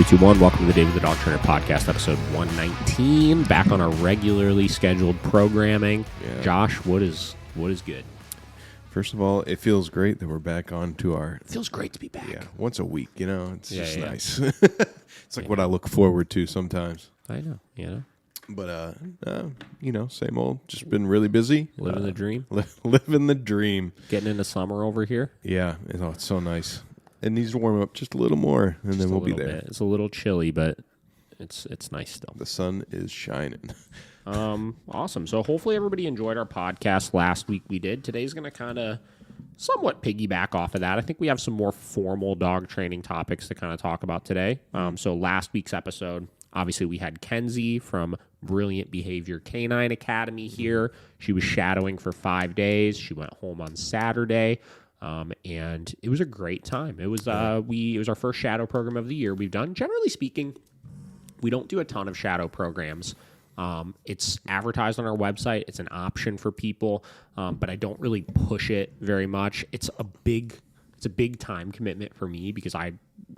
3, 2, 1. Welcome to the David the Dog Trainer Podcast, episode 119. Back on our regularly scheduled programming. Yeah. Josh, what is good? First of all, it feels great that we're back on to our... It feels great to be back. Yeah, once a week, it's just nice. It's like Yeah. what I look forward to sometimes. I know, But, same old. Just been really busy. Living the dream. Living the dream. Getting into summer over here. Yeah, it's so nice. It needs to warm up just a little more, and then we'll be there. Bit. It's a little chilly, but it's nice still. The sun is shining. Awesome. So hopefully everybody enjoyed our podcast last week we did. Today's going to kind of somewhat piggyback off of that. I think we have some more formal dog training topics to kind of talk about today. So last week's episode, obviously we had Kenzie from Brilliant Behavior Canine Academy here. She was shadowing for 5 days. She went home on Saturday. And it was a great time. It was it was our first shadow program of the year we've done. Generally speaking, we don't do a ton of shadow programs. It's advertised on our website. It's an option for people, but I don't really push it very much. It's a big time commitment for me because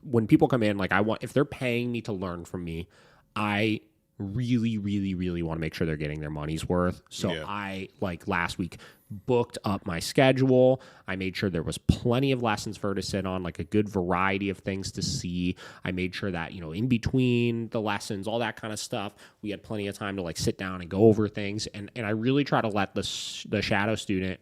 when people come in, if they're paying me to learn from me, I really, really, really want to make sure they're getting their money's worth. So I, last week, booked up my schedule. I made sure there was plenty of lessons for her to sit on, a good variety of things to see. I made sure that, in between the lessons, all that kind of stuff, we had plenty of time to sit down and go over things. And I really try to let the shadow student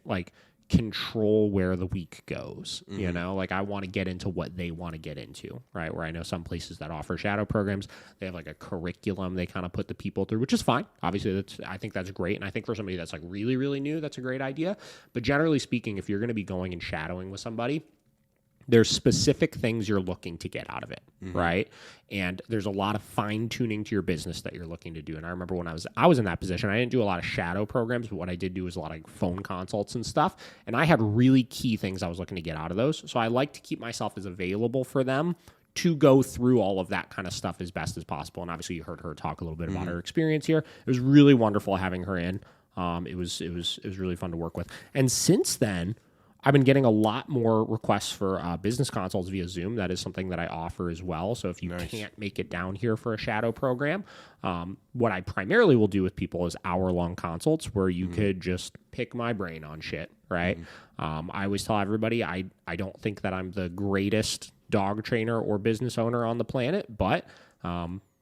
control where the week goes. Mm-hmm. I want to get into what they want to get into, right? Where I know some places that offer shadow programs, they have a curriculum they kind of put the people through, which is fine. Obviously, I think that's great. And I think for somebody that's really, really new, that's a great idea. But generally speaking, if you're going to be going and shadowing with somebody, there's specific things you're looking to get out of it, right? And there's a lot of fine-tuning to your business that you're looking to do. And I remember when I was in that position, I didn't do a lot of shadow programs, but what I did do was a lot of phone consults and stuff. And I had really key things I was looking to get out of those. So I like to keep myself as available for them to go through all of that kind of stuff as best as possible. And obviously you heard her talk a little bit about her experience here. It was really wonderful having her in. It was really fun to work with. And since then, I've been getting a lot more requests for business consults via Zoom. That is something that I offer as well. So if you can't make it down here for a shadow program, what I primarily will do with people is hour-long consults where you could just pick my brain on shit, right? I always tell everybody I don't think that I'm the greatest dog trainer or business owner on the planet, but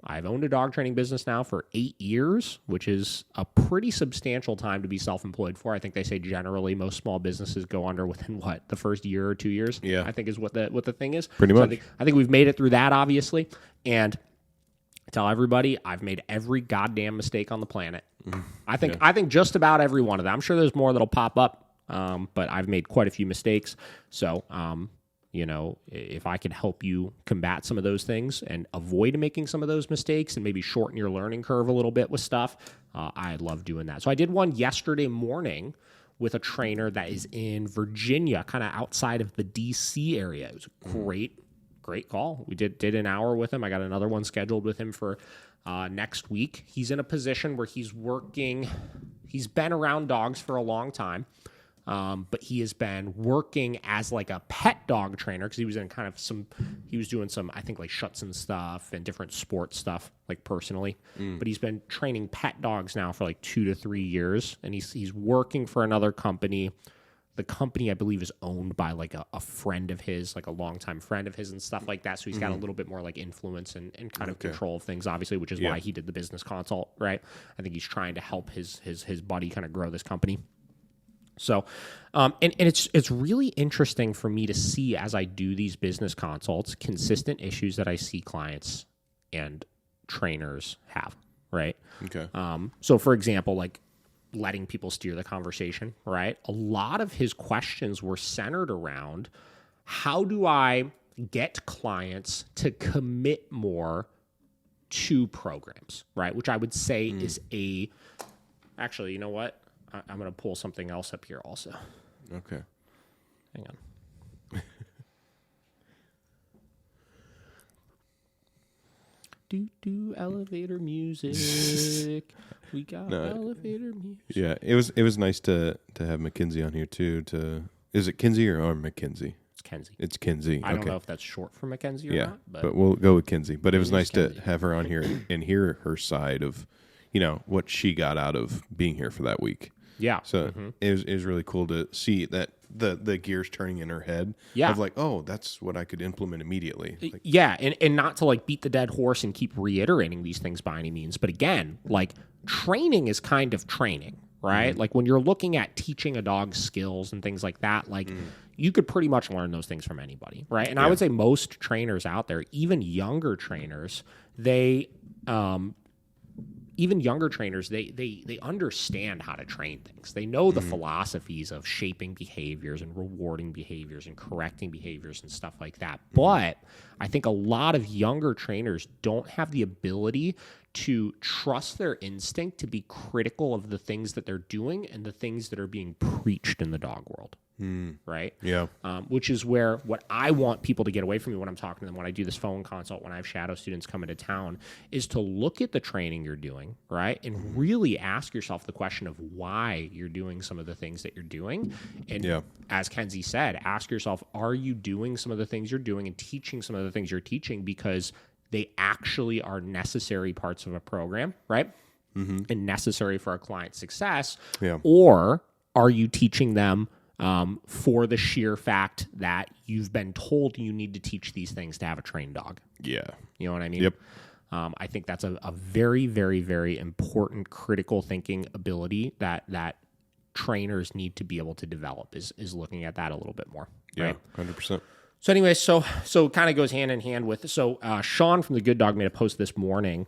I've owned a dog training business now for 8 years, which is a pretty substantial time to be self-employed for. I think they say generally most small businesses go under within the first year or 2 years. Yeah, I think is what the thing is. Pretty much. I think we've made it through that, obviously. And I tell everybody I've made every goddamn mistake on the planet. I think just about every one of them. I'm sure there's more that'll pop up, but I've made quite a few mistakes. So, if I could help you combat some of those things and avoid making some of those mistakes and maybe shorten your learning curve a little bit with stuff, I love doing that. So I did one yesterday morning with a trainer that is in Virginia, kind of outside of the D.C. area. It was a great call. We did an hour with him. I got another one scheduled with him for next week. He's in a position where he's been around dogs for a long time. But he has been working as a pet dog trainer because he was in he was doing some, I think shuts and stuff and different sports stuff, personally. But he's been training pet dogs now for 2 to 3 years, and he's working for another company. The company, I believe, is owned by a friend of his, a longtime friend of his and stuff like that. So he's got a little bit more influence and kind of control of things, obviously, which is why he did the business consult, right? I think he's trying to help his buddy kind of grow this company. So, and it's really interesting for me to see as I do these business consults, consistent issues that I see clients and trainers have, right? Okay. So for example, letting people steer the conversation, right? A lot of his questions were centered around how do I get clients to commit more to programs, right? Which I would say is actually, you know what? I'm going to pull something else up here also. Okay. Hang on. Elevator music. We got elevator music. Yeah, it was nice to have Mackenzie on here too. Is it Kinsey or Mackenzie? It's Kenzie. It's Kinsey. I don't know if that's short for Mackenzie or not. But we'll go with Kinsey. But it was nice Kenzie. to have her on here and hear her side of, you know, what she got out of being here for that week. Yeah. So it was really cool to see that the gears turning in her head. Yeah. Of like, oh, that's what I could implement immediately. Like, yeah, and not to like beat the dead horse and keep reiterating these things by any means, but again, like training is kind of training, right? Like when you're looking at teaching a dog skills and things like that, like you could pretty much learn those things from anybody, right? And I would say most trainers out there, even younger trainers, they understand how to train things. They know the philosophies of shaping behaviors and rewarding behaviors and correcting behaviors and stuff like that. But I think a lot of younger trainers don't have the ability to trust their instinct to be critical of the things that they're doing and the things that are being preached in the dog world. Right? Yeah. Which is where what I want people to get away from me when I'm talking to them, when I do this phone consult, when I have shadow students come into town, is to look at the training you're doing, right? And really ask yourself the question of why you're doing some of the things that you're doing. And as Kenzie said, ask yourself, are you doing some of the things you're doing and teaching some of the things you're teaching because they actually are necessary parts of a program, right? And necessary for a client's success? Yeah. Or are you teaching them for the sheer fact that you've been told you need to teach these things to have a trained dog? Yeah. You know what I mean? Yep. I think that's a very, very, very important critical thinking ability that trainers need to be able to develop is looking at that a little bit more. Right? Yeah, 100%. So anyway, so kind of goes hand in hand with, Sean from The Good Dog made a post this morning,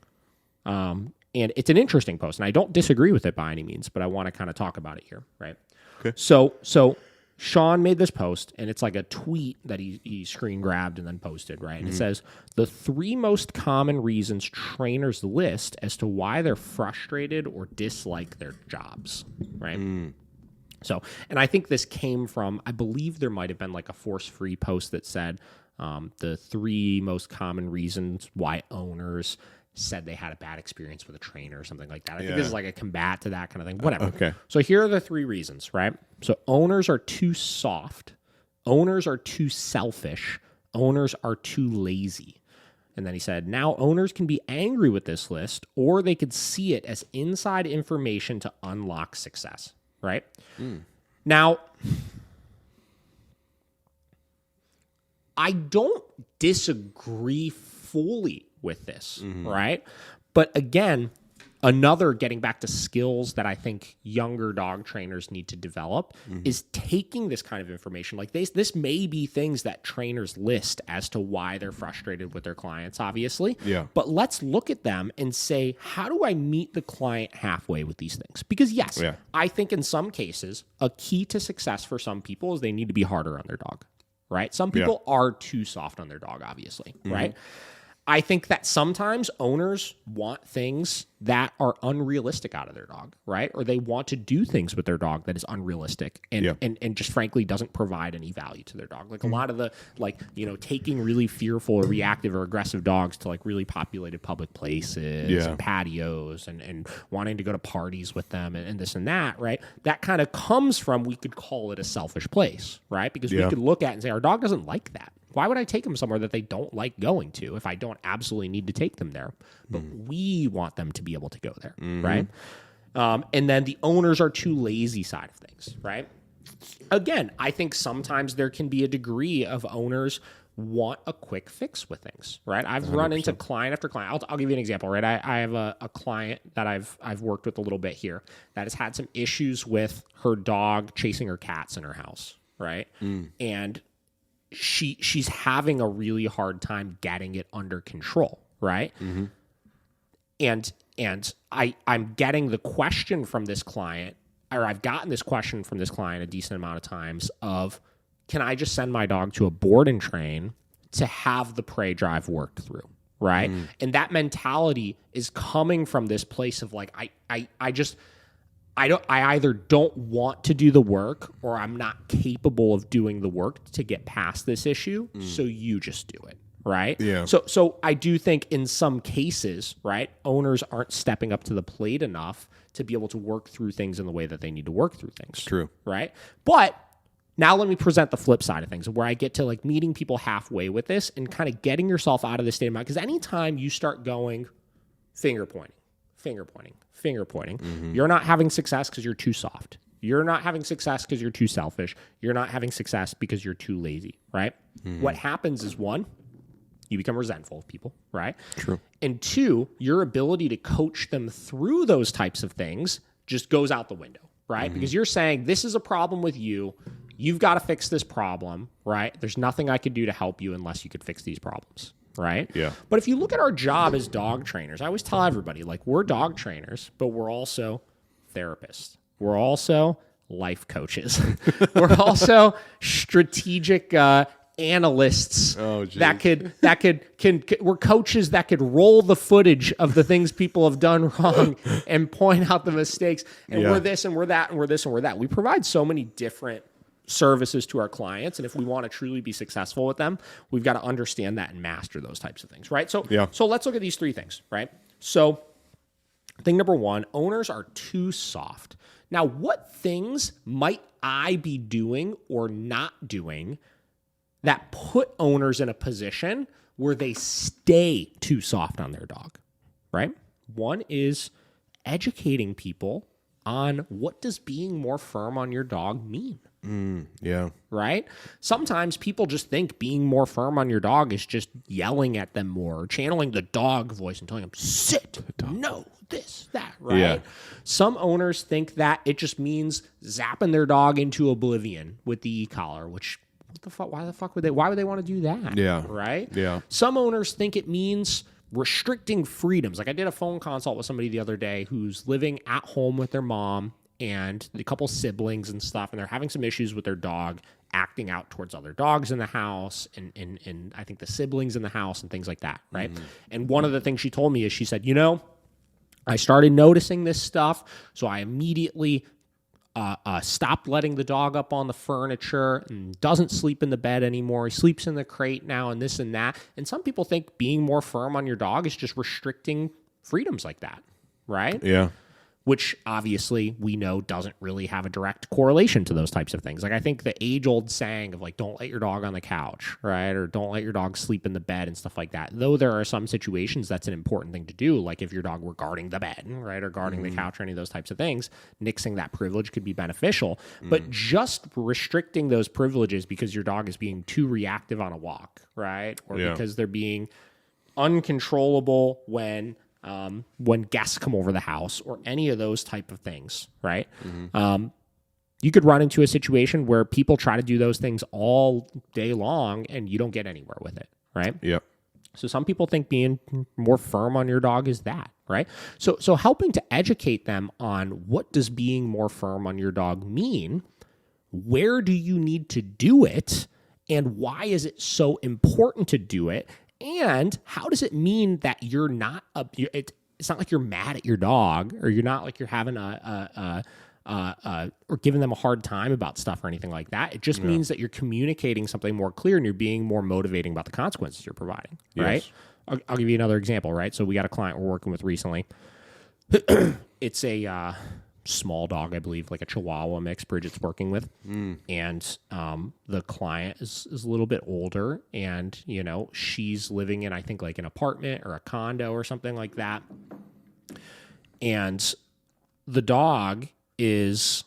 and it's an interesting post, and I don't disagree with it by any means, but I want to kind of talk about it here, right? Okay. So Sean made this post, and it's like a tweet that he screen grabbed and then posted, right? And it says, the 3 most common reasons trainers list as to why they're frustrated or dislike their jobs, right? So, and I think this came from, I believe there might have been like a force-free post that said the 3 most common reasons why owners said they had a bad experience with a trainer or something like that. I think this is like a combat to that kind of thing. Whatever. Okay. So here are the 3 reasons, right? So owners are too soft. Owners are too selfish. Owners are too lazy. And then he said, now owners can be angry with this list, or they could see it as inside information to unlock success, right? Now, I don't disagree fully with this, right? But again, another getting back to skills that I think younger dog trainers need to develop is taking this kind of information. Like this may be things that trainers list as to why they're frustrated with their clients, obviously. Yeah. But let's look at them and say, how do I meet the client halfway with these things? Because yes, I think in some cases, a key to success for some people is they need to be harder on their dog, right? Some people are too soft on their dog, obviously, right? I think that sometimes owners want things that are unrealistic out of their dog, right? Or they want to do things with their dog that is unrealistic and just frankly doesn't provide any value to their dog. Like a lot of the, taking really fearful or reactive or aggressive dogs to like really populated public places and patios and wanting to go to parties with them and this and that, right? That kind of comes from, we could call it a selfish place, right? Because we could look at it and say, our dog doesn't like that. Why would I take them somewhere that they don't like going to if I don't absolutely need to take them there? But we want them to be able to go there, right? And then the owners are too lazy side of things, right? Again, I think sometimes there can be a degree of owners want a quick fix with things, right? I've 100%. Run into client after client. I'll give you an example, right? I have a client that I've worked with a little bit here that has had some issues with her dog chasing her cats in her house, right? And she's having a really hard time getting it under control, right? And I'm getting the question from this client, or I've gotten this question from this client a decent amount of times of, can I just send my dog to a board and train to have the prey drive worked through, right? And that mentality is coming from this place of like, I either don't want to do the work or I'm not capable of doing the work to get past this issue. So you just do it. Right. Yeah. So I do think in some cases, right, owners aren't stepping up to the plate enough to be able to work through things in the way that they need to work through things. True. Right. But Now let me present the flip side of things, where I get to like meeting people halfway with this and kind of getting yourself out of the state of mind. Because anytime you start going finger pointing, you're not having success because you're too soft. You're not having success because you're too selfish. You're not having success because you're too lazy, right? What happens is, one, you become resentful of people, right? True. And two, your ability to coach them through those types of things just goes out the window, right? Because you're saying, this is a problem with you. You've got to fix this problem, right? There's nothing I could do to help you unless you could fix these problems, right? Yeah. But if you look at our job as dog trainers, I always tell everybody, like, we're dog trainers, but we're also therapists. We're also life coaches. We're also strategic analysts we're coaches that could roll the footage of the things people have done wrong and point out the mistakes. And we're this and we're that and we're this and we're that. We provide so many different services to our clients, and if we want to truly be successful with them, we've got to understand that and master those types of things, right? So let's look at these three things, right? So thing number one, owners are too soft. Now, what things might I be doing or not doing that put owners in a position where they stay too soft on their dog, right? One is educating people on what does being more firm on your dog mean. Right? Sometimes people just think being more firm on your dog is just yelling at them more, or channeling the dog voice and telling them, sit, no, this, that, right? Yeah. Some owners think that it just means zapping their dog into oblivion with the e-collar, which, what the fuck, why would they want to do that? Yeah. Right? Yeah. Some owners think it means restricting freedoms. Like, I did a phone consult with somebody the other day who's living at home with their mom and a couple siblings and stuff, and they're having some issues with their dog acting out towards other dogs in the house and I think the siblings in the house and things like that, right? And one of the things she told me is, she said, I started noticing this stuff, so I immediately stopped letting the dog up on the furniture and doesn't sleep in the bed anymore. He sleeps in the crate now and this and that. And some people think being more firm on your dog is just restricting freedoms like that, right? Yeah. Which obviously we know doesn't really have a direct correlation to those types of things. Like, I think the age-old saying of like, don't let your dog on the couch, right? Or don't let your dog sleep in the bed and stuff like that. Though there are some situations that's an important thing to do, like if your dog were guarding the bed, right? Or guarding the couch or any of those types of things, nixing that privilege could be beneficial. But just restricting those privileges because your dog is being too reactive on a walk, right? Or because they're being uncontrollable when guests come over the house or any of those type of things, right? You could run into a situation where people try to do those things all day long and you don't get anywhere with it, right? Yep. So some people think being more firm on your dog is that, right? So helping to educate them on what does being more firm on your dog mean, where do you need to do it, and why is it so important to do it? And how does it mean that you're not it's not like you're mad at your dog, or you're not like you're having or giving them a hard time about stuff or anything like that. It just means that you're communicating something more clear and you're being more motivating about the consequences you're providing, right? Yes. I'll give you another example, right? So we got a client we're working with recently. It's a small dog, I believe, like a Chihuahua mix Bridget's working with. And the client is a little bit older, and, she's living in, I think, like an apartment or a condo or something like that. And the dog is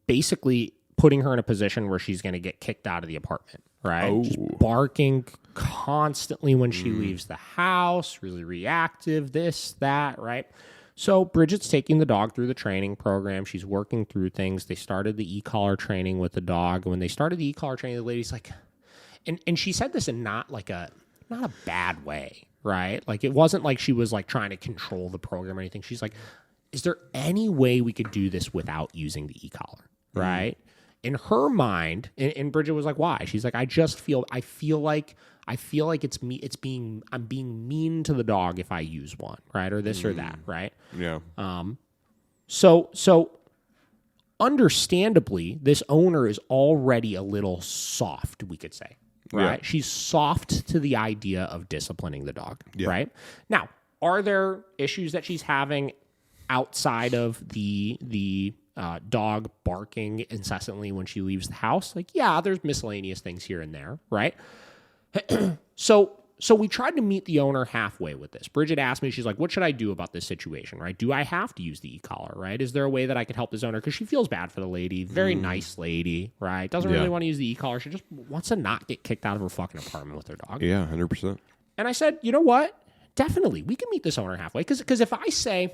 basically putting her in a position where she's going to get kicked out of the apartment, right? Just barking constantly when she leaves the house, really reactive, this, that, right? So Bridget's taking the dog through the training program. She's working through things. They started the e-collar training with the dog. And when they started the e-collar training, the lady's like, and she said this in not a bad way, right? Like, it wasn't like she was like trying to control the program or anything. She's like, is there any way we could do this without using the e-collar, right? In her mind, and Bridget was like, why? She's like, I feel like I'm being mean to the dog if I use one, right? Or this or that, right? Yeah. So understandably, this owner is already a little soft, we could say, right? Yeah. She's soft to the idea of disciplining the dog, right? Now, are there issues that she's having outside of the dog barking incessantly when she leaves the house. Like, yeah, there's miscellaneous things here and there, right? So we tried to meet the owner halfway with this. Bridget asked me, she's like, what should I do about this situation, right? Do I have to use the e-collar, right? Is there a way that I could help this owner? Because she feels bad for the lady. Very nice lady, right? Doesn't really want to use the e-collar. She just wants to not get kicked out of her fucking apartment with her dog. Yeah, 100%. And I said, you know what? Definitely, we can meet this owner halfway. Because if I say,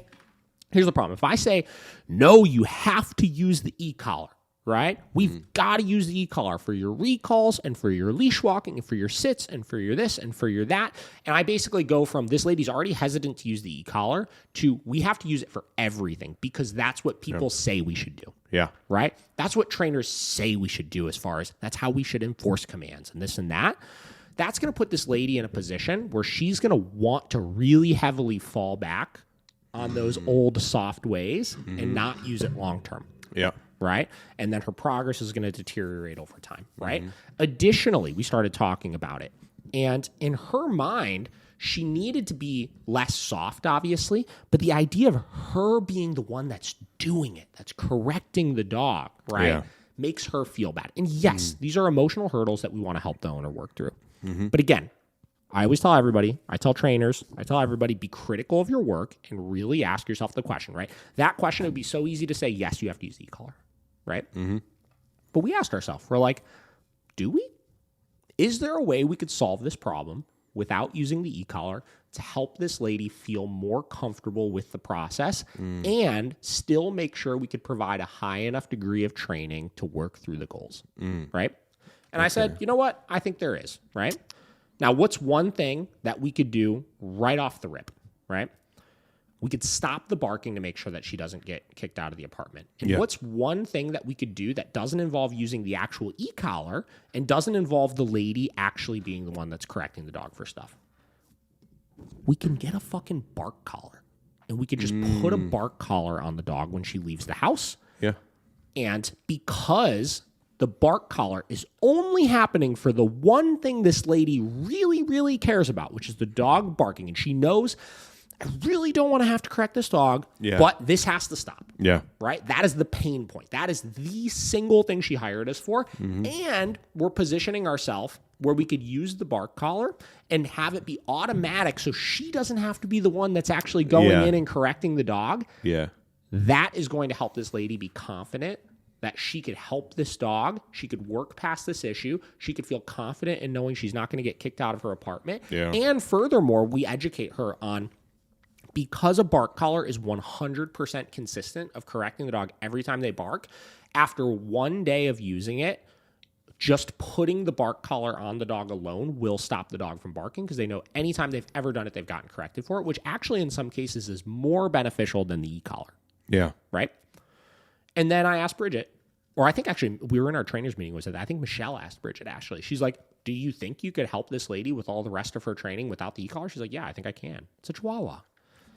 here's the problem. If I say, no, you have to use the e-collar, right? We've got to use the e-collar for your recalls and for your leash walking and for your sits and for your this and for your that. And I basically go from this lady's already hesitant to use the e-collar to we have to use it for everything because that's what people say we should do. Yeah. Right? That's what trainers say we should do as far as that's how we should enforce commands and this and that. That's going to put this lady in a position where she's going to want to really heavily fall back on those old soft ways and not use it long term. Yeah. Right? And then her progress is going to deteriorate over time, right? Additionally, we started talking about it. And in her mind, she needed to be less soft, obviously, but the idea of her being the one that's doing it, that's correcting the dog, right, makes her feel bad. And yes, these are emotional hurdles that we want to help the owner work through. But again, I always tell everybody, I tell trainers, I tell everybody, be critical of your work and really ask yourself the question, right? That question would be so easy to say, yes, you have to use the e-collar. Right? But we asked ourselves, we're like, do we? Is there a way we could solve this problem without using the e-collar to help this lady feel more comfortable with the process and still make sure we could provide a high enough degree of training to work through the goals? Right? And I said, you know what? I think there is, right? Now, what's one thing that we could do right off the rip, right? We could stop the barking to make sure that she doesn't get kicked out of the apartment. And what's one thing that we could do that doesn't involve using the actual e-collar and doesn't involve the lady actually being the one that's correcting the dog for stuff? We can get a fucking bark collar. And we could just put a bark collar on the dog when she leaves the house. Yeah. And because the bark collar is only happening for the one thing this lady really, really cares about, which is the dog barking. And she knows, I really don't want to have to correct this dog, but this has to stop. Yeah. Right? That is the pain point. That is the single thing she hired us for. And we're positioning ourselves where we could use the bark collar and have it be automatic so she doesn't have to be the one that's actually going in and correcting the dog. Yeah. That is going to help this lady be confident that she could help this dog. She could work past this issue. She could feel confident in knowing she's not going to get kicked out of her apartment. Yeah. And furthermore, we educate her on, because a bark collar is 100% consistent of correcting the dog every time they bark, after one day of using it, just putting the bark collar on the dog alone will stop the dog from barking because they know anytime they've ever done it, they've gotten corrected for it, which actually in some cases is more beneficial than the e-collar. Yeah. Right? And then I asked Bridget, or I think actually we were in our trainers meeting, was that I think Michelle asked Bridget, actually. She's like, do you think you could help this lady with all the rest of her training without the e-collar? She's like, yeah, I think I can. It's a Chihuahua.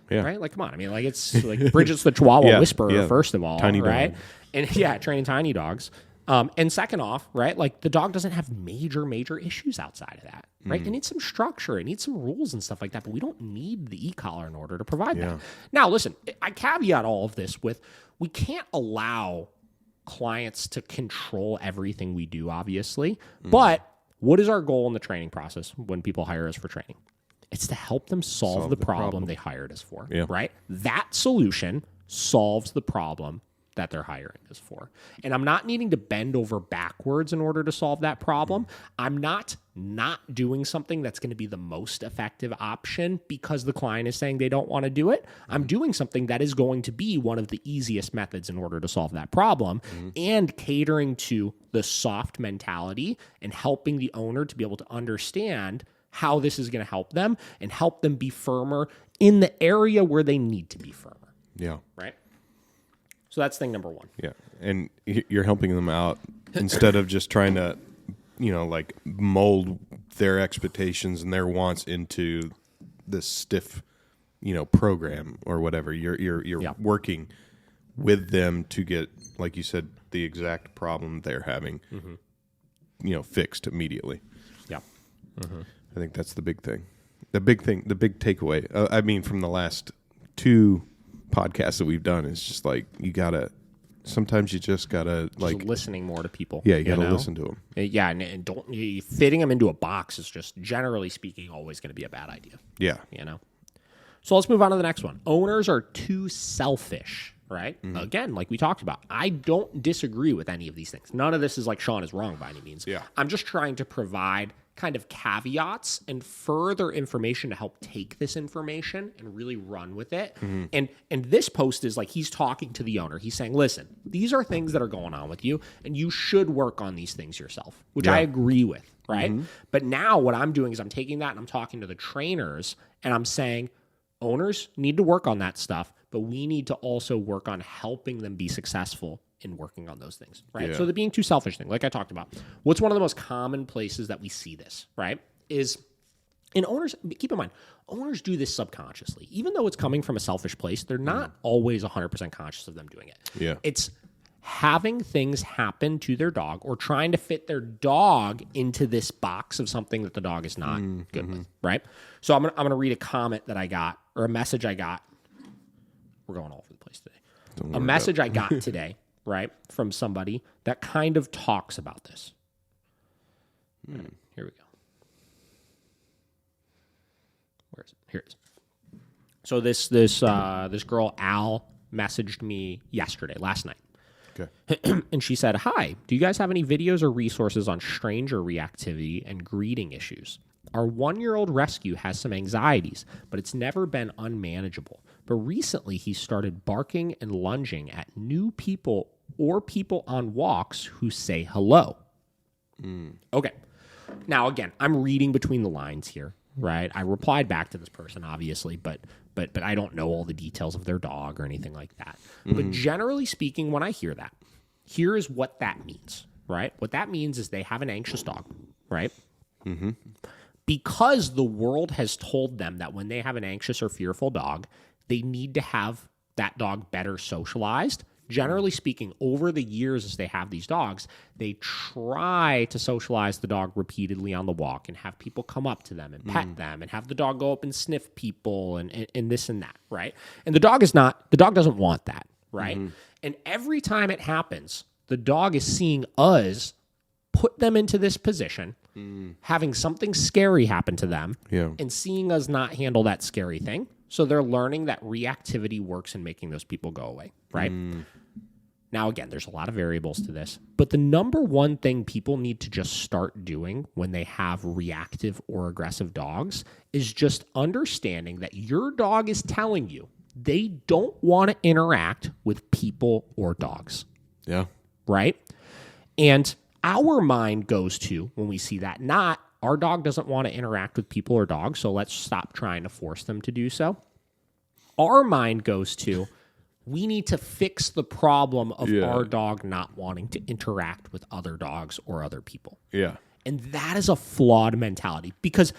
Yeah. Right? Like, come on. I mean, like, it's like Bridget's the Chihuahua whisperer, first of all. Tiny right? dog. And training tiny dogs. And second off, right, like the dog doesn't have major issues outside of that, right? It needs some structure. It needs some rules and stuff like that, but we don't need the e-collar in order to provide that. Now, listen, I caveat all of this with we can't allow clients to control everything we do, obviously. But what is our goal in the training process when people hire us for training? It's to help them solve the problem they hired us for, right? That solution solves the problem that they're hiring us for. And I'm not needing to bend over backwards in order to solve that problem. I'm not doing something that's going to be the most effective option because the client is saying they don't want to do it. I'm doing something that is going to be one of the easiest methods in order to solve that problem and catering to the soft mentality and helping the owner to be able to understand how this is going to help them and help them be firmer in the area where they need to be firmer. Yeah. Right? So that's thing number one. Yeah. And you're helping them out instead of just trying to, like mold their expectations and their wants into this stiff, program or whatever. You're working with them to get, like you said, the exact problem they're having, fixed immediately. Yeah. I think that's the big thing. The big takeaway, from the last two podcasts that we've done is just like, you gotta sometimes you just gotta Just listening more to people. Yeah, you gotta listen to them. Yeah, and don't fitting them into a box is just generally speaking always going to be a bad idea. Yeah. So let's move on to the next one. Owners are too selfish. Right? Again, like we talked about, I don't disagree with any of these things. None of this is like Sean is wrong by any means. Yeah. I'm just trying to provide kind of caveats and further information to help take this information and really run with it. And this post is like he's talking to the owner. He's saying, listen, these are things that are going on with you, and you should work on these things yourself, which I agree with, right? But now what I'm doing is I'm taking that and I'm talking to the trainers, and I'm saying, owners need to work on that stuff, but we need to also work on helping them be successful in working on those things, right? Yeah. So the being too selfish thing, like I talked about, what's one of the most common places that we see this, right? Is in owners, keep in mind, owners do this subconsciously. Even though it's coming from a selfish place, they're not always 100% conscious of them doing it. Yeah. It's having things happen to their dog or trying to fit their dog into this box of something that the dog is not good with, right? So I'm gonna read a comment that I got, or a message I got. We're going all over the place today. A message I got today, right, from somebody that kind of talks about this. Right, here we go. Where is it? Here it is. So this girl, Al, messaged me last night. Okay. And she said, hi, do you guys have any videos or resources on stranger reactivity and greeting issues? Our 1-year-old rescue has some anxieties, but it's never been unmanageable. But recently he started barking and lunging at new people or people on walks who say hello. Okay. Now, again, I'm reading between the lines here, right? I replied back to this person, obviously, but I don't know all the details of their dog or anything like that. But generally speaking, when I hear that, here is what that means, right? What that means is they have an anxious dog, right? Because the world has told them that when they have an anxious or fearful dog, they need to have that dog better socialized. Generally speaking, over the years as they have these dogs, they try to socialize the dog repeatedly on the walk and have people come up to them and pet them and have the dog go up and sniff people and this and that, right? And the dog doesn't want that, right? And every time it happens, the dog is seeing us put them into this position, having something scary happen to them, and seeing us not handle that scary thing. So they're learning that reactivity works in making those people go away, right? Now, again, there's a lot of variables to this, but the number one thing people need to just start doing when they have reactive or aggressive dogs is just understanding that your dog is telling you they don't want to interact with people or dogs. Yeah. Right? And our mind goes to, when we see that, not our dog doesn't want to interact with people or dogs, so let's stop trying to force them to do so. Our mind goes to, we need to fix the problem of our dog not wanting to interact with other dogs or other people. Yeah. And that is a flawed mentality because,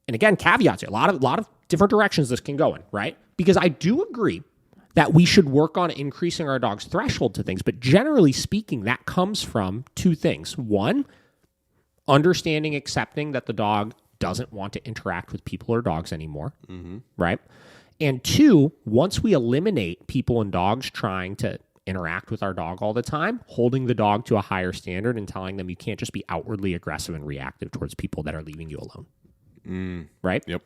and again, caveats here, a lot of different directions this can go in, right? Because I do agree that we should work on increasing our dog's threshold to things, but generally speaking, that comes from two things. One, understanding, accepting that the dog doesn't want to interact with people or dogs anymore, right? And two, once we eliminate people and dogs trying to interact with our dog all the time, holding the dog to a higher standard and telling them you can't just be outwardly aggressive and reactive towards people that are leaving you alone, right? Yep.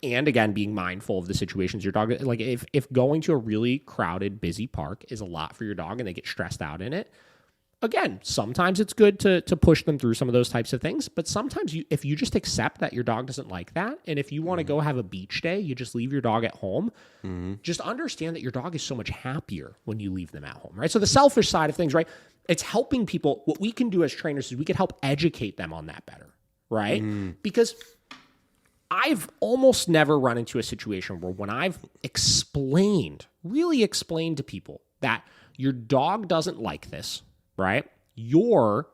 And again, being mindful of the situations your dog, like if going to a really crowded, busy park is a lot for your dog and they get stressed out in it, again, sometimes it's good to push them through some of those types of things, but sometimes if you just accept that your dog doesn't like that, and if you want to go have a beach day, you just leave your dog at home, just understand that your dog is so much happier when you leave them at home, right? So the selfish side of things, right? It's helping people. What we can do as trainers is we can help educate them on that better, right? Because I've almost never run into a situation where when I've really explained to people that your dog doesn't like this, right? You're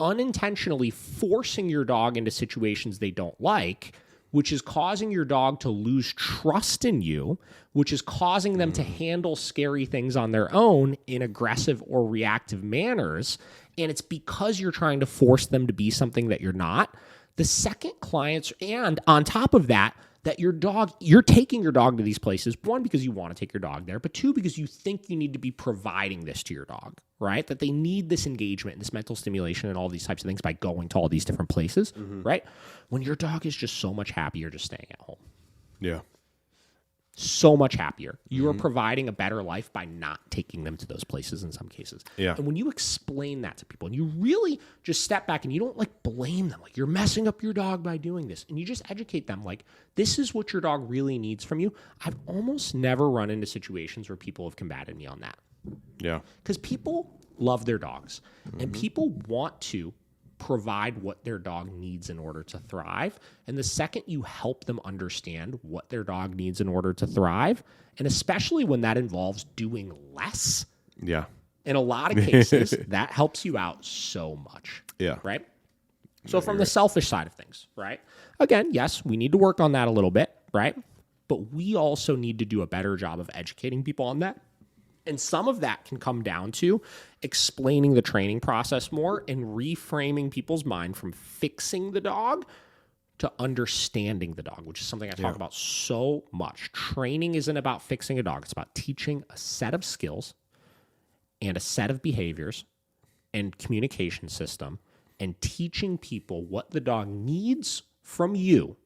unintentionally forcing your dog into situations they don't like, which is causing your dog to lose trust in you, which is causing them to handle scary things on their own in aggressive or reactive manners. And it's because you're trying to force them to be something that you're not. The second clients, and on top of that, that you're taking your dog to these places, one, because you want to take your dog there, but two, because you think you need to be providing this to your dog, right? That they need this engagement and this mental stimulation and all these types of things by going to all these different places, right? When your dog is just so much happier just staying at home. Yeah. So much happier. You are providing a better life by not taking them to those places in some cases. Yeah. And when you explain that to people and you really just step back and you don't like blame them, like you're messing up your dog by doing this, and you just educate them like this is what your dog really needs from you. I've almost never run into situations where people have combated me on that. Yeah. Because people love their dogs and people want to provide what their dog needs in order to thrive. And the second you help them understand what their dog needs in order to thrive, and especially when that involves doing less, Yeah. in a lot of cases, that helps you out so much. Yeah. Right? So from the selfish side of things, right? Again, yes, we need to work on that a little bit, right? But we also need to do a better job of educating people on that. And some of that can come down to explaining the training process more and reframing people's mind from fixing the dog to understanding the dog, which is something I talk about so much. Training isn't about fixing a dog. It's about teaching a set of skills and a set of behaviors and communication system and teaching people what the dog needs from you,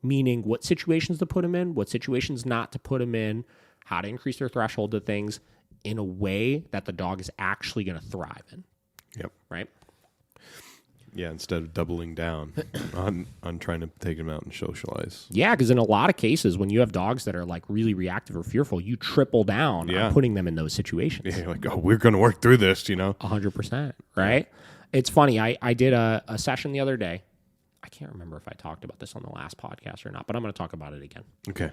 meaning what situations to put them in, what situations not to put them in, how to increase their threshold to things in a way that the dog is actually going to thrive in. Yep. Right? Yeah, instead of doubling down on trying to take them out and socialize. Yeah, because in a lot of cases, when you have dogs that are like really reactive or fearful, you triple down on putting them in those situations. Yeah, like, oh, we're going to work through this, 100%, right? It's funny. I did a session the other day. I can't remember if I talked about this on the last podcast or not, but I'm going to talk about it again. Okay.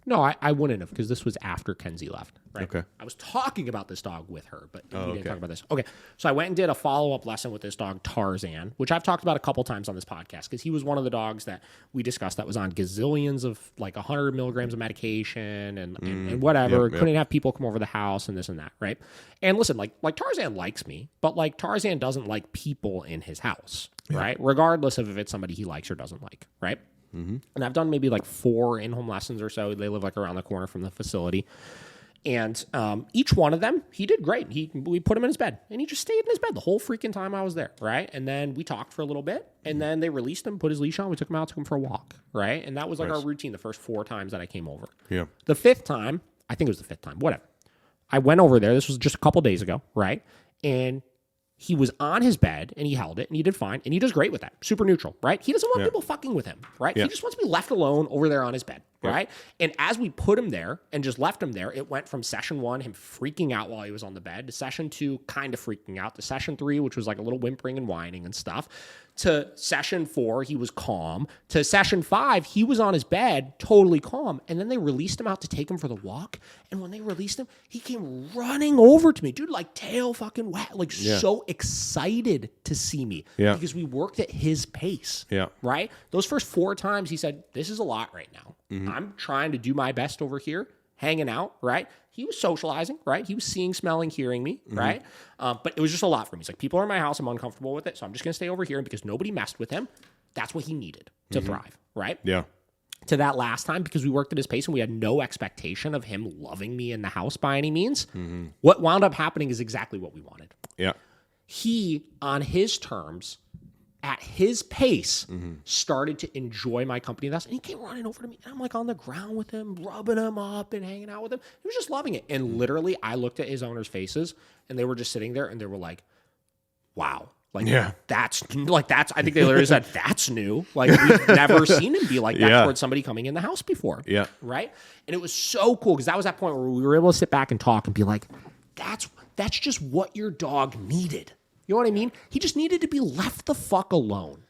No, I wouldn't have, because this was after Kenzie left. Right? Okay. I was talking about this dog with her, but we didn't okay. talk about this. Okay. So I went and did a follow-up lesson with this dog, Tarzan, which I've talked about a couple times on this podcast, because he was one of the dogs that we discussed that was on gazillions of like 100 milligrams of medication and whatever. Yep. Couldn't have people come over the house and this and that, right? And listen, like Tarzan likes me, but like Tarzan doesn't like people in his house. Right? Regardless of if it's somebody he likes or doesn't like, right? And I've done maybe like 4 in-home lessons or so. They live like around the corner from the facility. And each one of them, he did great. We put him in his bed, and he just stayed in his bed the whole freaking time I was there, right? And then we talked for a little bit, and then they released him, put his leash on, we took him out, took him for a walk, right? And that was like our routine the first 4 times that I came over. Yeah. The 5th time, I think it was the 5th time, whatever. I went over there. This was just a couple days ago, right? And he was on his bed, and he held it, and he did fine, and he does great with that. Super neutral, right? He doesn't want people fucking with him, right? He just wants to be left alone over there on his bed, right? And as we put him there and just left him there, it went from session 1, him freaking out while he was on the bed, to session 2, kind of freaking out, to session 3, which was like a little whimpering and whining and stuff, to session 4, he was calm, to session 5, he was on his bed, totally calm, and then they released him out to take him for the walk, and when they released him, he came running over to me, dude, like tail fucking wet, like so excited to see me, because we worked at his pace, right? Those first 4 times, he said, this is a lot right now. I'm trying to do my best over here, hanging out, right? He was socializing, right? He was seeing, smelling, hearing me, right? But it was just a lot for me. He's like, people are in my house. I'm uncomfortable with it. So I'm just going to stay over here. And because nobody messed with him, that's what he needed to thrive, right? Yeah. To that last time, because we worked at his pace and we had no expectation of him loving me in the house by any means, what wound up happening is exactly what we wanted. Yeah. He, on his terms, at his pace, started to enjoy my company. And he came running over to me. And I'm like on the ground with him, rubbing him up and hanging out with him. He was just loving it. And literally, I looked at his owners' faces, and they were just sitting there, and they were like, wow. Like, that's, I think they literally said, that's new. Like, we've never seen him be like that towards somebody coming in the house before. Yeah. Right? And it was so cool, because that was that point where we were able to sit back and talk and be like, that's just what your dog needed. You know what I mean? He just needed to be left the fuck alone,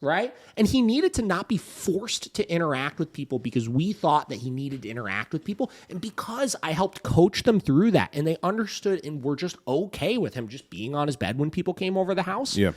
right? And he needed to not be forced to interact with people because we thought that he needed to interact with people. And because I helped coach them through that, and they understood and were just okay with him just being on his bed when people came over the house. Yeah.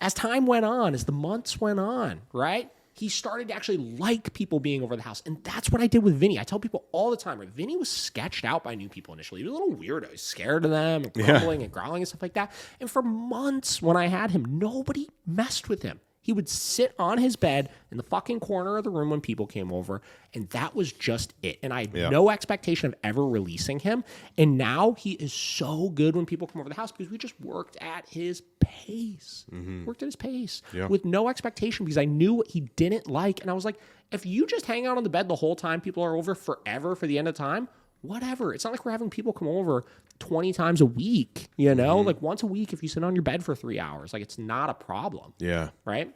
As time went on, as the months went on, right? He started to actually like people being over the house. And that's what I did with Vinny. I tell people all the time, right? Vinny was sketched out by new people initially. He was a little weirdo. He was scared of them and grumbling and growling and stuff like that. And for months when I had him, nobody messed with him. He would sit on his bed in the fucking corner of the room when people came over, and that was just it. And I had no expectation of ever releasing him. And now he is so good when people come over the house because we just worked at his pace. Worked at his pace with no expectation because I knew what he didn't like. And I was like, if you just hang out on the bed the whole time people are over forever for the end of time, whatever. It's not like we're having people come over 20 times a week, you know? Like once a week if you sit on your bed for 3 hours. Like it's not a problem. Yeah. Right?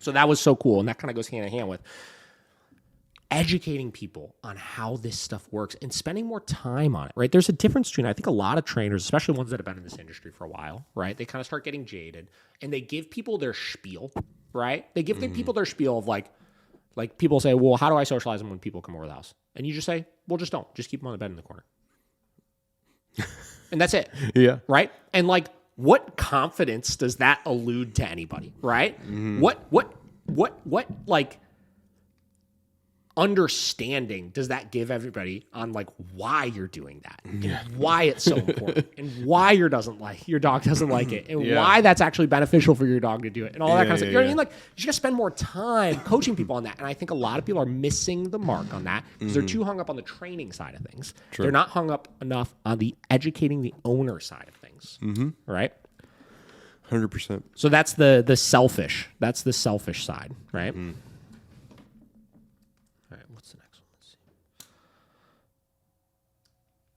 So that was so cool. And that kind of goes hand in hand with educating people on how this stuff works and spending more time on it, right? There's a difference between, I think a lot of trainers, especially ones that have been in this industry for a while, right? They kind of start getting jaded and they give people their spiel, right? They give the people their spiel of like people say, well, how do I socialize them when people come over the house? And you just say, well, just don't. Just keep them on the bed in the corner. And that's it. Yeah. Right? And like, what confidence does that allude to anybody, right? What like understanding does that give everybody on like why you're doing that and why it's so important and why your dog doesn't like it and why that's actually beneficial for your dog to do it and all that kind of stuff. You know what I mean? Like you just gotta spend more time coaching people on that. And I think a lot of people are missing the mark on that because they're too hung up on the training side of things. True. They're not hung up enough on the educating the owner side of things. Right? 100%. So that's the selfish. That's the selfish side, right? All right, what's the next one? Let's see.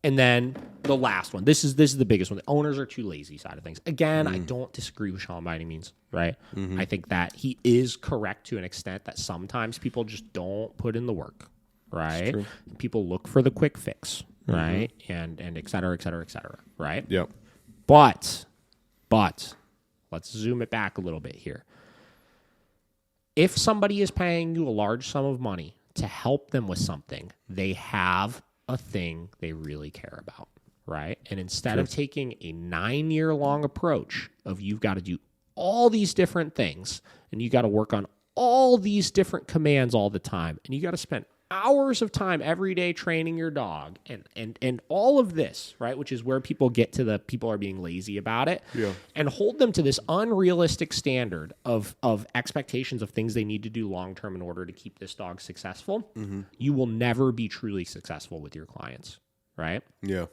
And then the last one. This is the biggest one. The owners are too lazy side of things. Again, I don't disagree with Sean by any means, right? I think that he is correct to an extent that sometimes people just don't put in the work, right? People look for the quick fix, right? And et cetera, et cetera, et cetera, right? Yep. But let's zoom it back a little bit here. If somebody is paying you a large sum of money to help them with something, they have a thing they really care about, right? And instead of taking a 9-year-long approach of you've got to do all these different things and you got to work on all these different commands all the time and you got to spend hours of time every day training your dog and all of this, right? Which is where people get to the people are being lazy about it and hold them to this unrealistic standard of expectations of things they need to do long-term in order to keep this dog successful. You will never be truly successful with your clients, right? Yeah.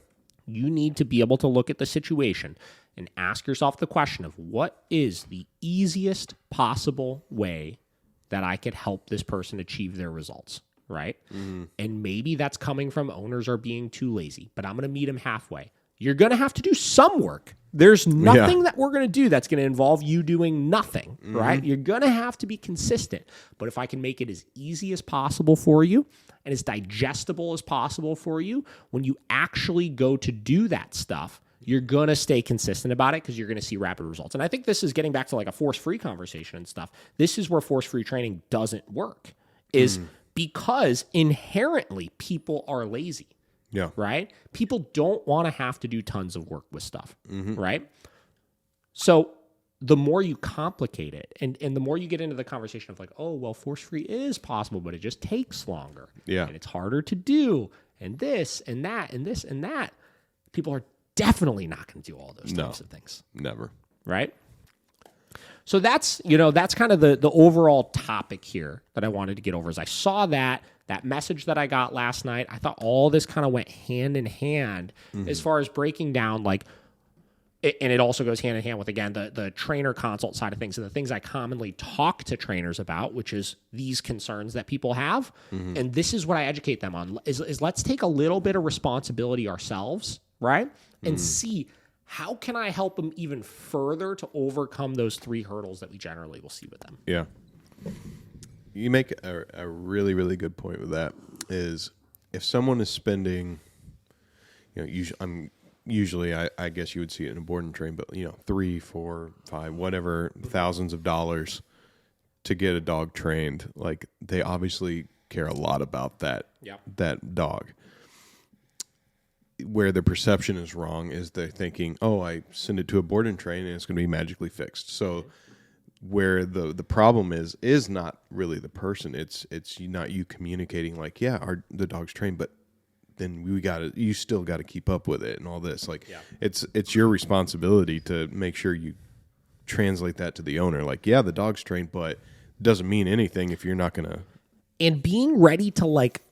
You need to be able to look at the situation and ask yourself the question of what is the easiest possible way that I could help this person achieve their results? Right? And maybe that's coming from owners are being too lazy, but I'm going to meet them halfway. You're going to have to do some work. There's nothing that we're going to do that's going to involve you doing nothing, right? You're going to have to be consistent. But if I can make it as easy as possible for you and as digestible as possible for you, when you actually go to do that stuff, you're going to stay consistent about it because you're going to see rapid results. And I think this is getting back to like a force-free conversation and stuff. This is where force-free training doesn't work, is because inherently people are lazy. Yeah. Right? People don't want to have to do tons of work with stuff. Right? So the more you complicate it and the more you get into the conversation of like, oh, well, force-free is possible, but it just takes longer. Yeah. And it's harder to do. And this and that and this and that. People are definitely not going to do all those types of things. Never. Right? So that's kind of the overall topic here that I wanted to get over. Is I saw that message that I got last night. I thought all this kind of went hand in hand as far as breaking down like, and it also goes hand in hand with, again, the trainer consult side of things and the things I commonly talk to trainers about, which is these concerns that people have. And this is what I educate them on is let's take a little bit of responsibility ourselves, right? And see, how can I help them even further to overcome those 3 hurdles that we generally will see with them? Yeah. You make a really, really good point with that is if someone is spending, usually I guess you would see it in a board and train, but 3, 4, 5, whatever thousands of dollars to get a dog trained, like they obviously care a lot about that dog. Where the perception is wrong is they're thinking, oh, I send it to a board and train and it's going to be magically fixed. So where the problem is not really the person. It's not you communicating like, the dog's trained, but then you still got to keep up with it and all this. Like it's your responsibility to make sure you translate that to the owner. Like, yeah, the dog's trained, but it doesn't mean anything if you're not going to. And being ready to like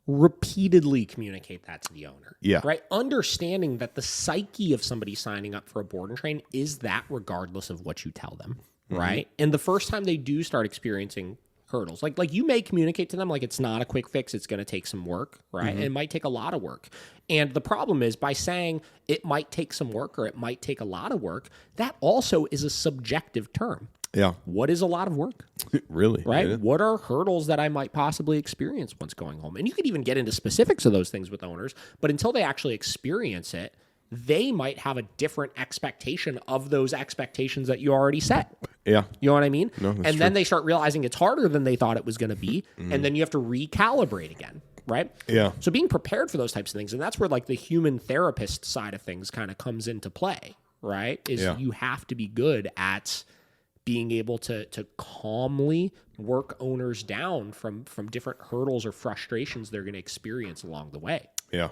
repeatedly communicate that to the owner. Yeah. Right. Understanding that the psyche of somebody signing up for a board and train is that regardless of what you tell them. Right. And the first time they do start experiencing hurdles, like you may communicate to them like it's not a quick fix, it's going to take some work, right? And it might take a lot of work. And the problem is by saying it might take some work or it might take a lot of work, that also is a subjective term. Yeah. What is a lot of work? Really? Right? Yeah. What are hurdles that I might possibly experience once going home? And you could even get into specifics of those things with owners, but until they actually experience it, they might have a different expectation of those expectations that you already set. Yeah. You know what I mean? No, that's and then true. they start realizing it's harder than they thought it was going to be. And then you have to recalibrate again. Right? Yeah. So being prepared for those types of things, and that's where like the human therapist side of things kind of comes into play, right? Is you have to be good at being able to calmly work owners down from different hurdles or frustrations they're going to experience along the way. Yeah.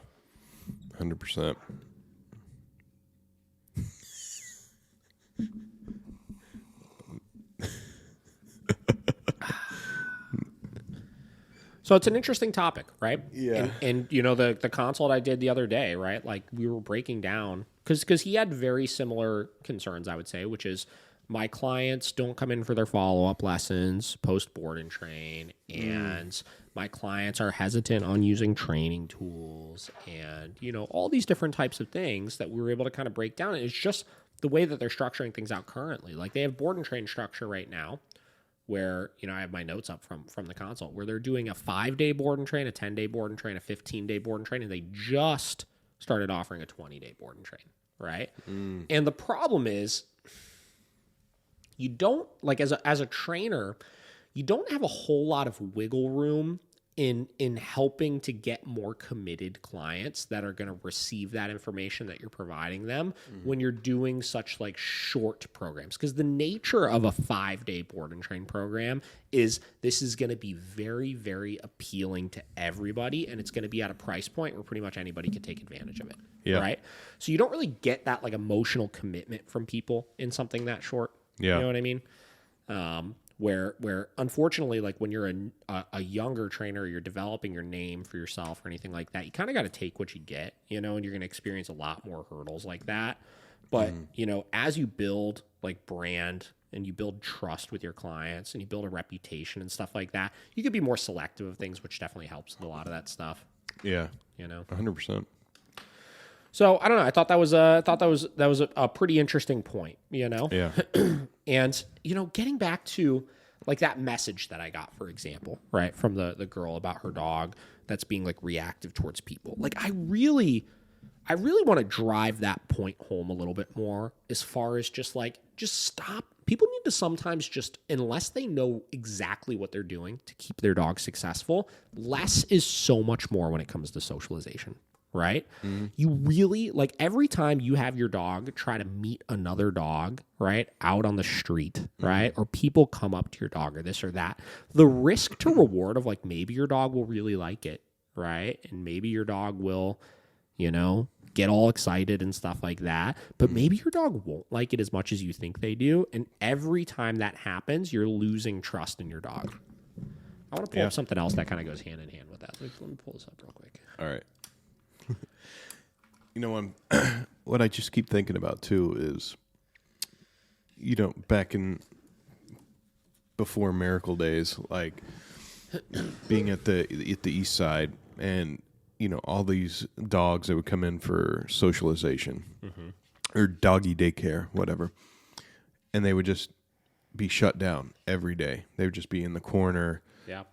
100%. So it's an interesting topic, right? Yeah. And you know, the consult I did the other day, right? Like we were breaking down, because he had very similar concerns, I would say, which is my clients don't come in for their follow-up lessons post board and train, and my clients are hesitant on using training tools, and you know, all these different types of things that we were able to kind of break down. And it's just the way that they're structuring things out currently. Like they have board and train structure right now, where, you know, I have my notes up from the consult, where they're doing a 5-day board and train, a 10-day board and train, a 15-day board and train, and they just started offering a 20-day board and train, right? And the problem is, you don't, like as a trainer, you don't have a whole lot of wiggle room in helping to get more committed clients that are going to receive that information that you're providing them when you're doing such like short programs. Because the nature of a 5-day board and train program is this is going to be very, very appealing to everybody, and it's going to be at a price point where pretty much anybody can take advantage of it. Yeah. Right? So you don't really get that like emotional commitment from people in something that short. Yeah. You know what I mean? Where unfortunately, like when you're a younger trainer, you're developing your name for yourself or anything like that, you kind of got to take what you get, you know, and you're going to experience a lot more hurdles like that. But, you know, as you build like brand and you build trust with your clients and you build a reputation and stuff like that, you could be more selective of things, which definitely helps with a lot of that stuff. Yeah. You know, 100%. So I don't know. I thought that was a pretty interesting point, you know? Yeah. And, you know, getting back to like that message that I got, for example, right, from the girl about her dog that's being like reactive towards people. Like I really want to drive that point home a little bit more as far as just stop. People need to sometimes just, unless they know exactly what they're doing to keep their dog successful, less is so much more when it comes to socialization. Right? You really, like every time you have your dog try to meet another dog, right, out on the street, right, or people come up to your dog or this or that, the risk to reward of like maybe your dog will really like it, right? And maybe your dog will, you know, get all excited and stuff like that, but maybe your dog won't like it as much as you think they do. And every time that happens, you're losing trust in your dog. I want to pull up something else that kind of goes hand in hand with that. Let me pull this up real quick. All right. You know, what I just keep thinking about too is, you know, back in before Miracle days, like being at the East Side, and you know, all these dogs that would come in for socialization or doggy daycare, whatever, and they would just be shut down every day. They would just be in the corner,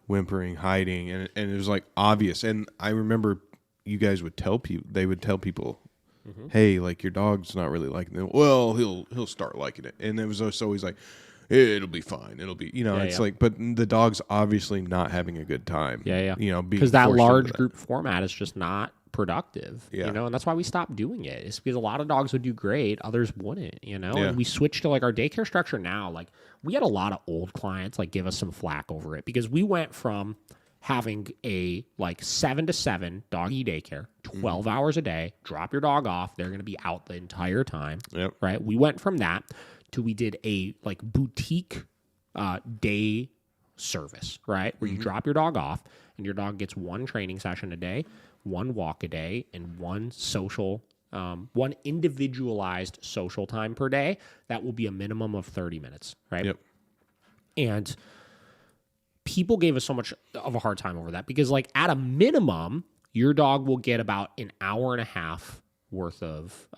whimpering, hiding, and it was like obvious. And I remember you guys would tell people, hey, like your dog's not really liking it. Well, he'll start liking it. And it was just always like, it'll be fine. It'll be, you know, it's like, but the dog's obviously not having a good time. Yeah. You know, because that large group format is just not productive, Yeah. you know, and that's why we stopped doing it. It's because a lot of dogs would do great, others wouldn't, you know, Yeah. and we switched to like our daycare structure now. Like we had a lot of old clients like give us some flack over it because we went from having a like 7 to 7 doggy daycare, 12 hours a day, drop your dog off. They're going to be out the entire time. Yep. Right. We went from that till we did a like boutique day service, right? Where you drop your dog off and your dog gets one training session a day, one walk a day, and one individualized social time per day. That will be a minimum of 30 minutes, right? Yep. And people gave us so much of a hard time over that because, like, at a minimum, your dog will get about an hour and a half worth of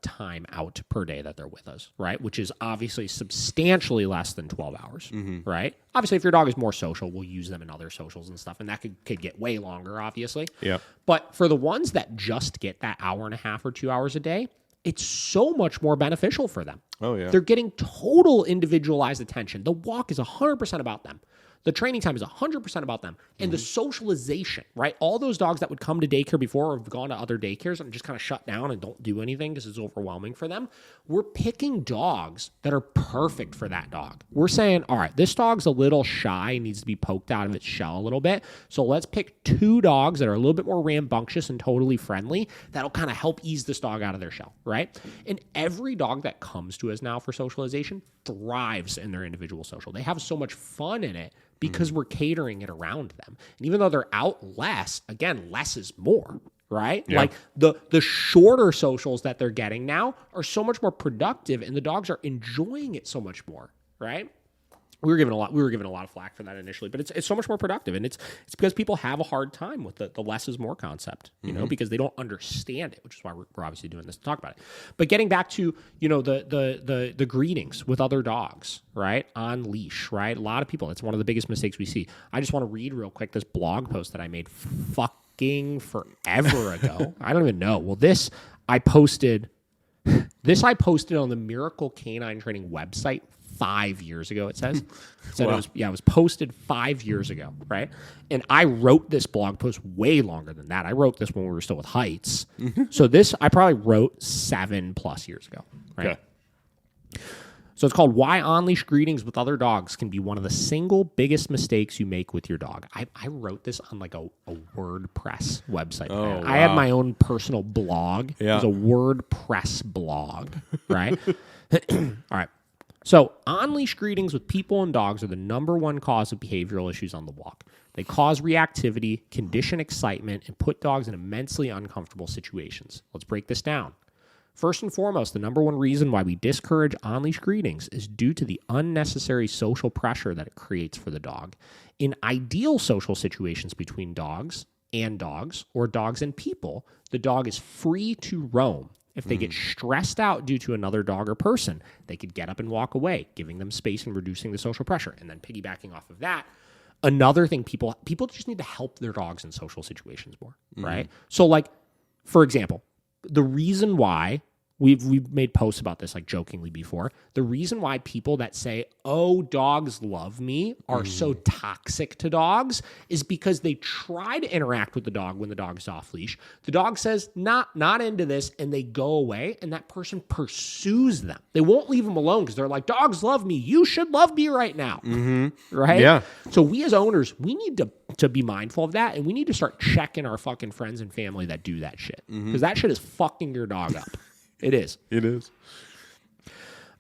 time out per day that they're with us, right? Which is obviously substantially less than 12 hours, right? Obviously, if your dog is more social, we'll use them in other socials and stuff, and that could get way longer, obviously. Yeah. But for the ones that just get that hour and a half or 2 hours a day, it's so much more beneficial for them. Oh, yeah. They're getting total individualized attention. The walk is 100% about them. The training time is 100% about them. And the socialization, right? All those dogs that would come to daycare before or have gone to other daycares and just kind of shut down and don't do anything because it's overwhelming for them, we're picking dogs that are perfect for that dog. We're saying, all right, this dog's a little shy and needs to be poked out of its shell a little bit. So let's pick 2 dogs that are a little bit more rambunctious and totally friendly that'll kind of help ease this dog out of their shell, right? And every dog that comes to us now for socialization thrives in their individual social. They have so much fun in it because we're catering it around them. And even though they're out less, again, less is more, right? Yeah. Like the shorter socials that they're getting now are so much more productive and the dogs are enjoying it so much more, right? We were given a lot of flack for that initially, but it's so much more productive, and it's because people have a hard time with the less is more concept, you know, because they don't understand it, which is why we're obviously doing this to talk about it. But getting back to, you know, the greetings with other dogs, right, on leash, right? A lot of people, it's one of the biggest mistakes we see. I just want to read real quick this blog post that I made fucking forever ago. I don't even know. Well, this I posted on the Miracle Canine Training website 5 years ago, it says. Wow. It was posted 5 years ago, right? And I wrote this blog post way longer than that. I wrote this when we were still with Heights. So this I probably wrote 7+ years ago, right? Okay. So it's called Why On-Leash Greetings with Other Dogs Can Be One of the Single Biggest Mistakes You Make with Your Dog. I wrote this on like a WordPress website. Oh, I had wow. my own personal blog. Yeah. It was a WordPress blog, right? All right. So, on-leash greetings with people and dogs are the number one cause of behavioral issues on the walk. They cause reactivity, condition excitement, and put dogs in immensely uncomfortable situations. Let's break this down. First and foremost, the number one reason why we discourage on-leash greetings is due to the unnecessary social pressure that it creates for the dog. In ideal social situations between dogs or dogs and people, the dog is free to roam. If they get stressed out due to another dog or person, they could get up and walk away, giving them space and reducing the social pressure. And then piggybacking off of that, another thing, people just need to help their dogs in social situations more, right? So, like, for example, the reason why we've made posts about this, like, jokingly before, the reason why people that say, oh, dogs love me, are so toxic to dogs is because they try to interact with the dog when the dog's off leash. The dog says, not into this, and they go away, and that person pursues them. They won't leave them alone because they're like, dogs love me. You should love me right now. Right? Yeah. So we as owners, we need to be mindful of that, and we need to start checking our fucking friends and family that do that shit. Because that shit is fucking your dog up. It is. It is.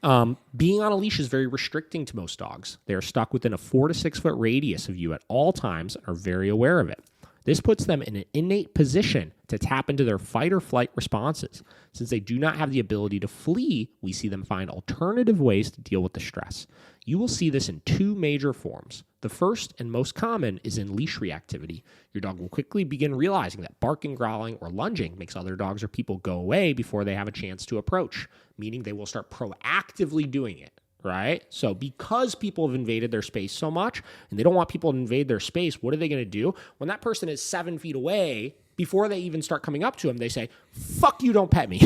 Being on a leash is very restricting to most dogs. They are stuck within a 4 to 6 foot radius of you at all times and are very aware of it. This puts them in an innate position to tap into their fight or flight responses. Since they do not have the ability to flee, we see them find alternative ways to deal with the stress. You will see this in 2 major forms. The first and most common is in leash reactivity. Your dog will quickly begin realizing that barking, growling, or lunging makes other dogs or people go away before they have a chance to approach, meaning they will start proactively doing it, right? So because people have invaded their space so much and they don't want people to invade their space, what are they going to do? When that person is 7 feet away, before they even start coming up to them, they say, fuck you, don't pet me.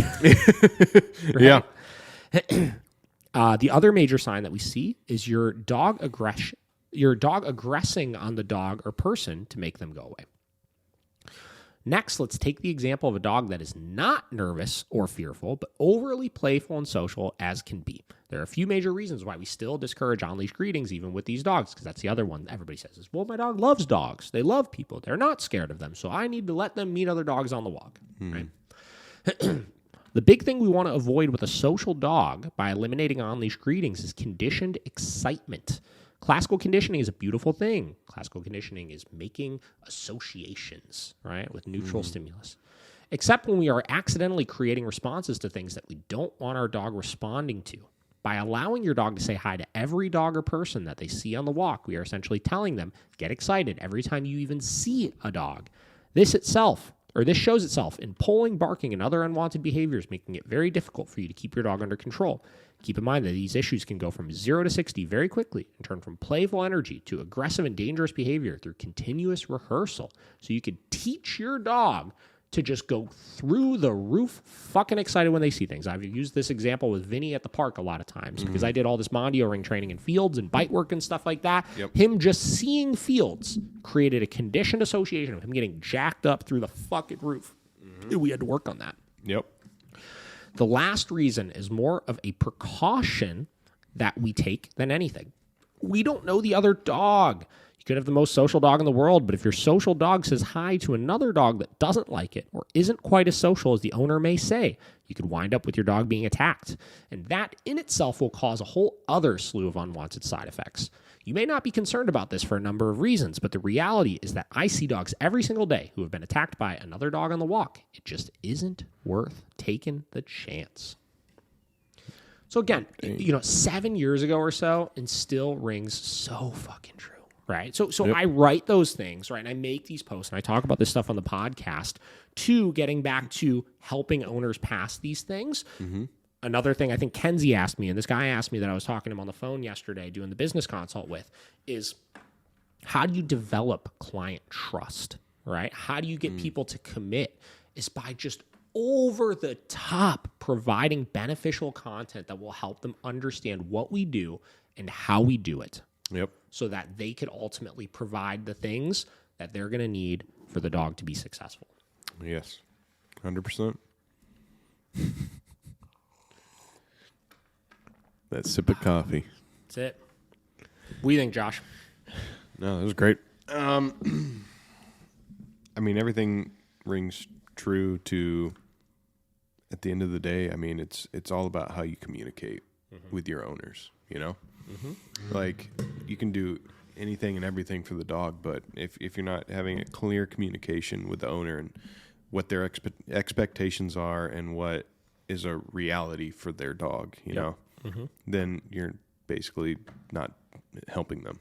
Yeah. The other major sign that we see is your dog aggressing on the dog or person to make them go away. Next, let's take the example of a dog that is not nervous or fearful, but overly playful and social as can be. There are a few major reasons why we still discourage on-leash greetings even with these dogs, because that's the other one everybody says is, well, my dog loves dogs. They love people. They're not scared of them, so I need to let them meet other dogs on the walk. Right? The big thing we want to avoid with a social dog by eliminating on-leash greetings is conditioned excitement. Classical conditioning is a beautiful thing. Classical conditioning is making associations, right, with neutral stimulus. Except when we are accidentally creating responses to things that we don't want our dog responding to. By allowing your dog to say hi to every dog or person that they see on the walk, we are essentially telling them, get excited every time you even see a dog. This shows itself in pulling, barking, and other unwanted behaviors, making it very difficult for you to keep your dog under control. Keep in mind that these issues can go from 0 to 60 very quickly and turn from playful energy to aggressive and dangerous behavior through continuous rehearsal. So you could teach your dog to just go through the roof fucking excited when they see things. I've used this example with Vinny at the park a lot of times because I did all this Mondio ring training in fields and bite work and stuff like that. Yep. Him just seeing fields created a conditioned association of him getting jacked up through the fucking roof. We had to work on that. Yep. The last reason is more of a precaution that we take than anything. We don't know the other dog. You could have the most social dog in the world, but if your social dog says hi to another dog that doesn't like it or isn't quite as social as the owner may say, you could wind up with your dog being attacked. And that in itself will cause a whole other slew of unwanted side effects. You may not be concerned about this for a number of reasons, but the reality is that I see dogs every single day who have been attacked by another dog on the walk. It just isn't worth taking the chance. So again, 7 years ago or so, and still rings so fucking true. Right. So Yep. I write those things, right? And I make these posts and I talk about this stuff on the podcast to getting back to helping owners pass these things. Another thing I think Kenzie asked me, and this guy asked me that I was talking to him on the phone yesterday doing the business consult with, is how do you develop client trust, right? How do you get people to commit? Is by just over the top providing beneficial content that will help them understand what we do and how we do it. Yep. So that they could ultimately provide the things that they're going to need for the dog to be successful. Yes. 100%. That sip of coffee. That's it. What do you think, Josh? No, that was great. I mean, everything rings true to, at the end of the day, I mean, it's all about how you communicate with your owners, you know? Like, you can do anything and everything for the dog, but if you're not having a clear communication with the owner and what their expectations are and what is a reality for their dog, you know, then you're basically not helping them.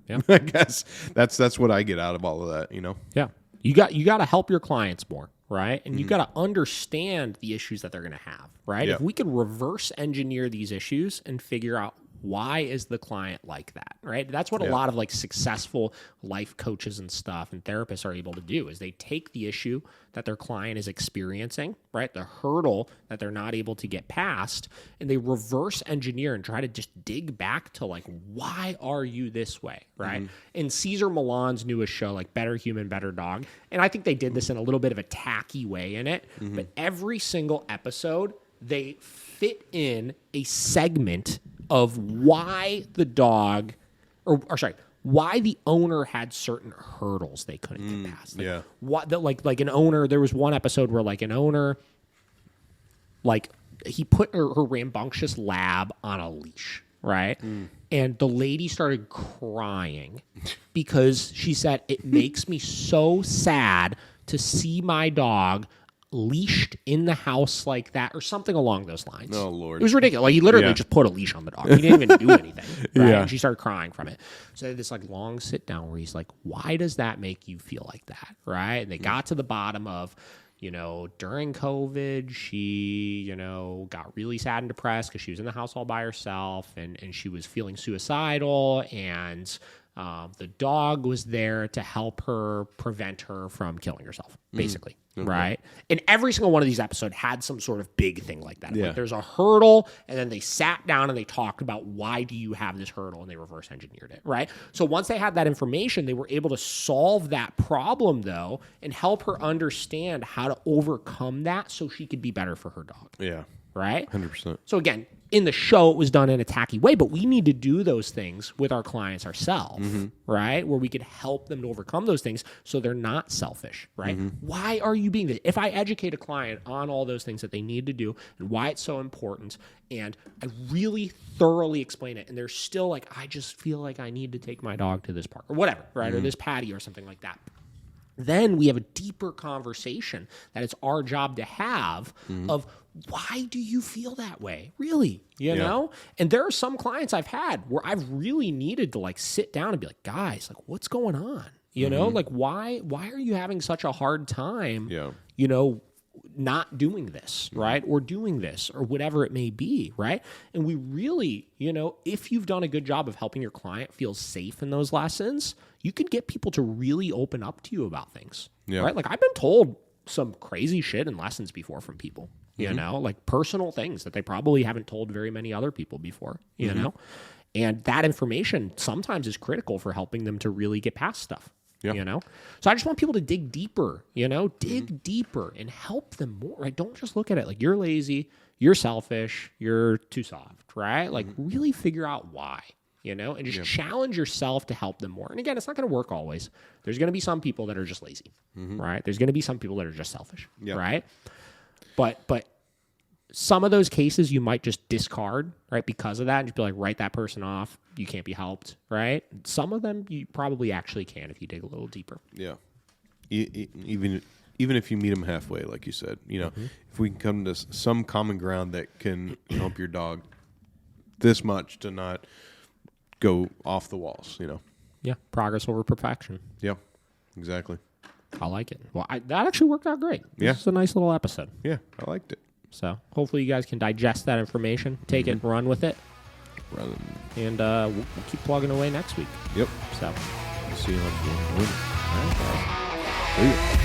Yeah. I guess that's what I get out of all of that, you know? Yeah. You got to help your clients more, right? And you got to understand the issues that they're going to have, right? Yeah. If we could reverse engineer these issues and figure out why is the client like that, right? That's what a lot of like successful life coaches and stuff and therapists are able to do is they take the issue that their client is experiencing, right? The hurdle that they're not able to get past, and they reverse engineer and try to just dig back to like, why are you this way, right? In Cesar Millan's newest show, like Better Human, Better Dog, and I think they did this in a little bit of a tacky way in it, but every single episode, they fit in a segment of why the dog, or sorry, why the owner had certain hurdles they couldn't get past. Like, what that like an owner, there was one episode where like an owner, like he put her rambunctious lab on a leash, right? And the lady started crying because she said, it makes me so sad to see my dog leashed in the house like that, or something along those lines. Oh, Lord. It was ridiculous. Like, he literally just put a leash on the dog. He didn't even do anything. Right? Yeah. And she started crying from it. So they had this like long sit down where he's like, why does that make you feel like that? Right? And they got to the bottom of, during COVID, she, got really sad and depressed because she was in the house all by herself and she was feeling suicidal, and the dog was there to help her prevent her from killing herself, basically. Right. And every single one of these episodes had some sort of big thing like that. Yeah. Like there's a hurdle, and then they sat down and they talked about why do you have this hurdle, and they reverse engineered it. Right. So once they had that information, they were able to solve that problem, though, and help her understand how to overcome that so she could be better for her dog. Yeah. right? 100%. So again, in the show, it was done in a tacky way, but we need to do those things with our clients ourselves, right? Where we could help them to overcome those things so they're not selfish, right? Why are you being this? If I educate a client on all those things that they need to do and why it's so important, and I really thoroughly explain it, and they're still like, I just feel like I need to take my dog to this park or whatever, right? Or this patio or something like that. Then we have a deeper conversation that it's our job to have of why do you feel that way? Really? You know? And there are some clients I've had where I've really needed to like sit down and be like, guys, like what's going on? You know, like why are you having such a hard time, you know, not doing this, right? Or doing this or whatever it may be, right? And we really, you know, if you've done a good job of helping your client feel safe in those lessons, you could get people to really open up to you about things, right? Like I've been told some crazy shit in lessons before from people, you know, like personal things that they probably haven't told very many other people before, you know? And that information sometimes is critical for helping them to really get past stuff. You know, so I just want people to dig deeper, you know, dig deeper and help them more, right? Don't just look at it like you're lazy, you're selfish, you're too soft, right? Like really figure out why, you know, and just challenge yourself to help them more. And again, it's not going to work always. There's going to be some people that are just lazy, right? There's going to be some people that are just selfish, right? But some of those cases you might just discard, right? Because of that, and just be like, write that person off. You can't be helped, right? Some of them you probably actually can if you dig a little deeper. Yeah. Even if you meet them halfway, like you said, you know, if we can come to some common ground that can help your dog this much to not go off the walls, you know. Yeah, progress over perfection. Yeah, exactly. I like it. Well, that actually worked out great. This is a nice little episode. Yeah, I liked it. So hopefully you guys can digest that information, take it, run with it, and we'll keep plugging away next week. Yep. So we'll see you on the winner. all right, guys. See ya.